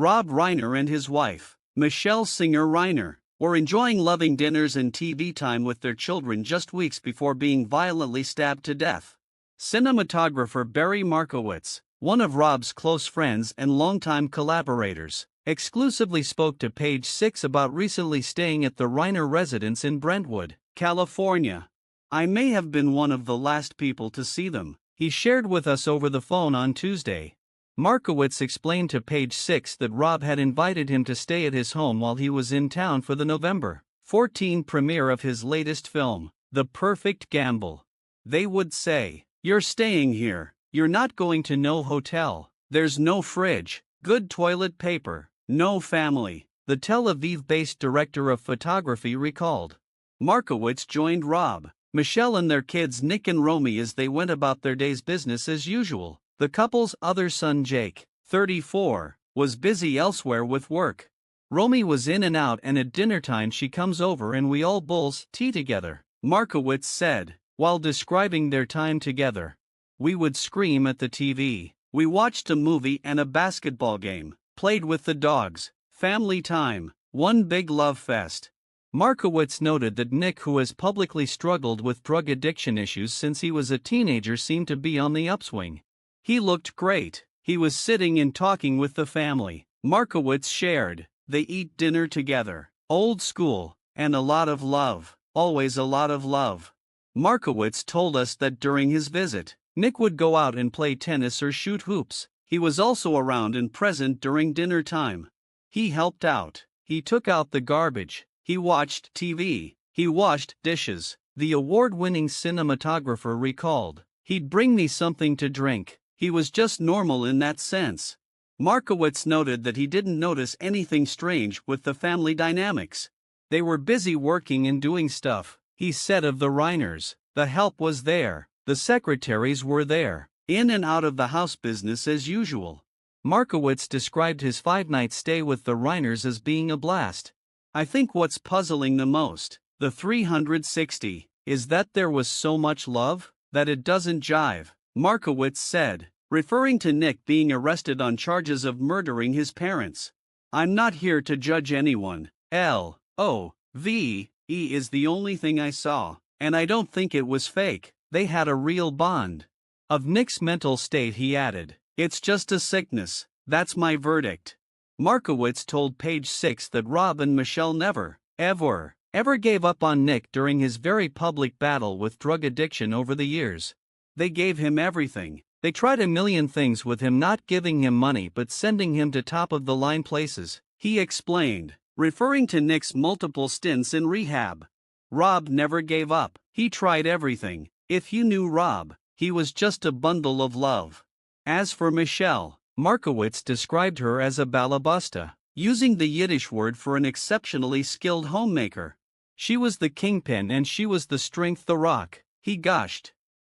Rob Reiner and his wife, Michelle Singer Reiner, were enjoying loving dinners and TV time with their children just weeks before being violently stabbed to death. Cinematographer Barry Markowitz, one of Rob's close friends and longtime collaborators, exclusively spoke to Page Six about recently staying at the Reiner residence in Brentwood, California. "I may have been one of the last people to see them," he shared with us over the phone on Tuesday. Markowitz explained to Page Six that Rob had invited him to stay at his home while he was in town for the November 14 premiere of his latest film, The Perfect Gamble. "They would say, 'You're staying here, you're not going to no hotel, there's no fridge, good toilet paper, no family,'" the Tel Aviv-based director of photography recalled. Markowitz joined Rob, Michelle and their kids Nick and Romy as they went about their day's business as usual. The couple's other son Jake, 34, was busy elsewhere with work. "Romy was in and out, and at dinner time she comes over and we all bowls tea together," Markowitz said, while describing their time together. "We would scream at the TV. We watched a movie and a basketball game, played with the dogs, family time, one big love fest." Markowitz noted that Nick, who has publicly struggled with drug addiction issues since he was a teenager, seemed to be on the upswing. "He looked great. He was sitting and talking with the family," Markowitz shared. "They eat dinner together, old school, and a lot of love, always a lot of love." Markowitz told us that during his visit, Nick would go out and play tennis or shoot hoops. He was also around and present during dinner time. "He helped out, he took out the garbage, he watched TV, he washed dishes," the award-winning cinematographer recalled. "He'd bring me something to drink. He was just normal in that sense." Markowitz noted that he didn't notice anything strange with the family dynamics. "They were busy working and doing stuff," he said of the Reiners. "The help was there, the secretaries were there, in and out of the house business as usual." Markowitz described his 5-night stay with the Reiners as being a blast. "I think what's puzzling the most, the 360, is that there was so much love, that it doesn't jive," Markowitz said, referring to Nick being arrested on charges of murdering his parents. "I'm not here to judge anyone. Love is the only thing I saw, and I don't think it was fake. They had a real bond." Of Nick's mental state he added, "It's just a sickness, that's my verdict." Markowitz told Page Six that Rob and Michelle never, ever gave up on Nick during his very public battle with drug addiction over the years. "They gave him everything. They tried a million things with him, not giving him money but sending him to top-of-the-line places," he explained, referring to Nick's multiple stints in rehab. "Rob never gave up. He tried everything. If you knew Rob, he was just a bundle of love." As for Michelle, Markowitz described her as a balabusta, using the Yiddish word for an exceptionally skilled homemaker. "She was the kingpin and she was the strength, the rock," he gushed.